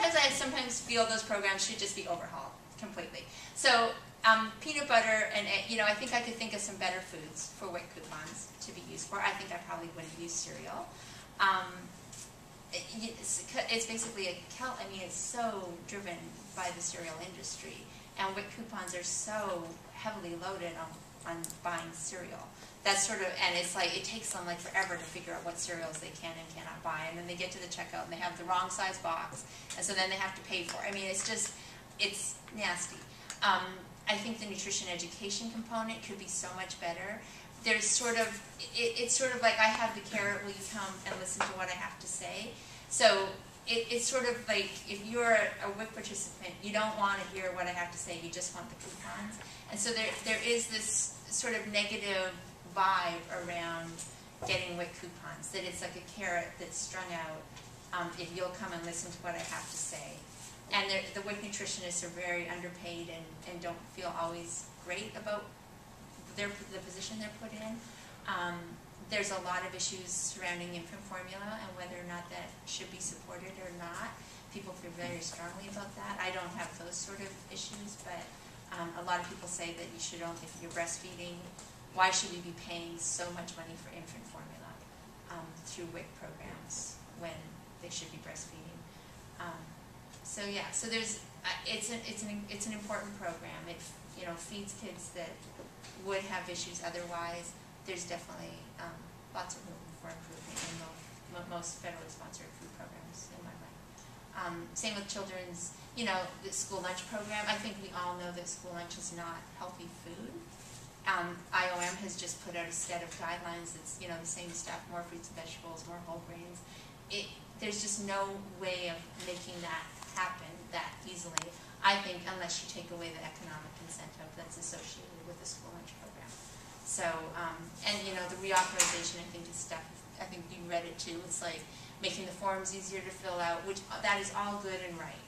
I sometimes feel those programs should just be overhauled completely. So peanut butter and I think I could think of some better foods for WIC coupons to be used for. I think I probably wouldn't use cereal. It's basically it's so driven by the cereal industry, and WIC coupons are so heavily loaded on buying cereal. That's sort of, and it's like, it takes them like forever to figure out what cereals they can and cannot buy, and then they get to the checkout and they have the wrong size box, and so then they have to pay for it. I mean, it's nasty. I think the nutrition education component could be so much better. There's sort of, it's sort of like, I have the carrot, will you come and listen to what I have to say? So it's sort of like, if you're a WIC participant, you don't want to hear what I have to say, you just want the coupons. And so there is this sort of negative vibe around getting WIC coupons, that it's like a carrot that's strung out, if you'll come and listen to what I have to say. And the WIC nutritionists are very underpaid and don't feel always great about the position they're put in. There's a lot of issues surrounding infant formula and whether or not that should be supported or not. People feel very strongly about that. I don't have those sort of issues, but a lot of people say that you should only, if you're breastfeeding, why should we be paying so much money for infant formula through WIC programs when they should be breastfeeding? So yeah, so there's it's an important program. It feeds kids that would have issues otherwise. There's definitely lots of room for improvement in most federally sponsored food programs, in my mind. Same with children's, the school lunch program. I think we all know that school lunch is not healthy food. IOM has just put out a set of guidelines that's, the same stuff, more fruits and vegetables, more whole grains. There's just no way of making that happen that easily, I think, unless you take away the economic incentive that's associated with the school lunch program. So, and the reauthorization, I think, is stuff, I think you read it too, it's like making the forms easier to fill out, which that is all good and right,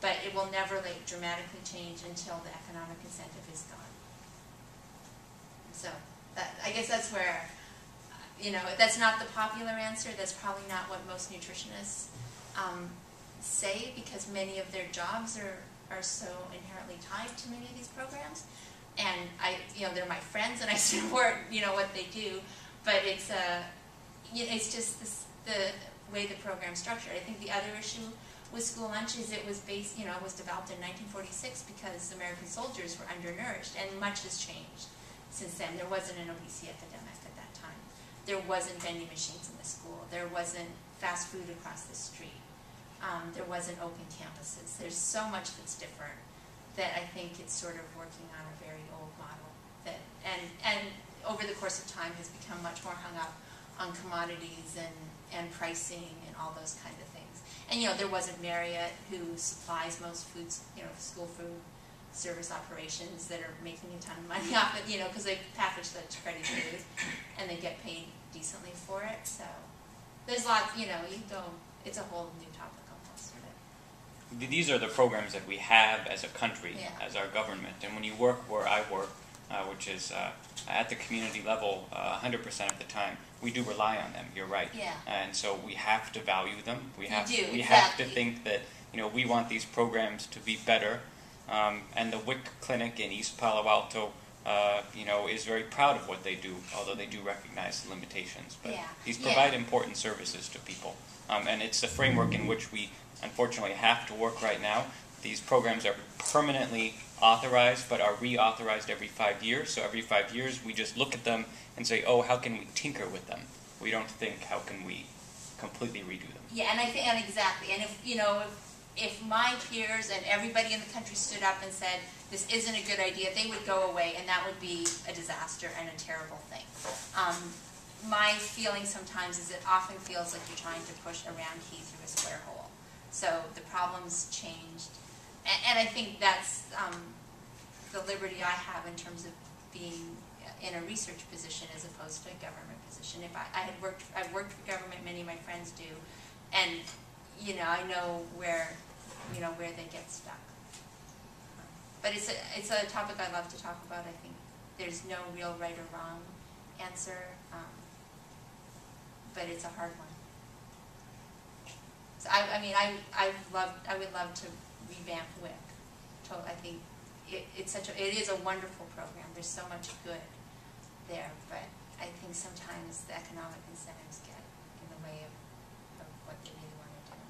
but it will never dramatically change until the economic incentive is gone. So, I guess that's where, that's not the popular answer, that's probably not what most nutritionists say, because many of their jobs are so inherently tied to many of these programs. And they're my friends, and I support, what they do. But it's just the way the program's structured. I think the other issue with school lunch is it was based, it was developed in 1946 because American soldiers were undernourished, and much has changed since then. There wasn't an obesity epidemic at that time. There wasn't vending machines in the school. There wasn't fast food across the street. There wasn't open campuses. There's so much that's different that I think it's sort of working on a very old model that, and over the course of time has become much more hung up on commodities and pricing and all those kind of things. And there wasn't Marriott, who supplies most foods, school food service operations that are making a ton of money off it, because they package such ready food and they get paid decently for it. So there's lots, it's a whole new topic. These are the programs that we have as a country, as our government. And when you work where I work, which is at the community level 100% of the time, we do rely on them, you're right. Yeah. And so we have to value them. We have to think that we want these programs to be better. And the WIC clinic in East Palo Alto is very proud of what they do, although they do recognize the limitations. But these provide important services to people. And it's the framework in which we unfortunately have to work right now. These programs are permanently authorized, but are reauthorized every 5 years. So every 5 years we just look at them and say, oh, how can we tinker with them? We don't think, how can we completely redo them? Yeah, and I think, and exactly. And if my peers and everybody in the country stood up and said, this isn't a good idea, they would go away, and that would be a disaster and a terrible thing. My feeling sometimes is it often feels like you're trying to push a round key through a square hole. So the problem's changed. And I think that's the liberty I have in terms of being in a research position as opposed to a government position. If I've worked for government, many of my friends do, and I know where they get stuck. But it's a topic I love to talk about. I think there's no real right or wrong answer, but it's a hard one. So I mean, I would love to revamp WIC. I think it is a wonderful program. There's so much good there, but I think sometimes the economic incentives get in the way of what they really want to do.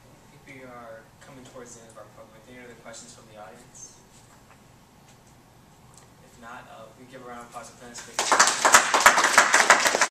I think we are coming towards the end of our program. Any other questions from the audience? If not, we give a round of applause to Dennis.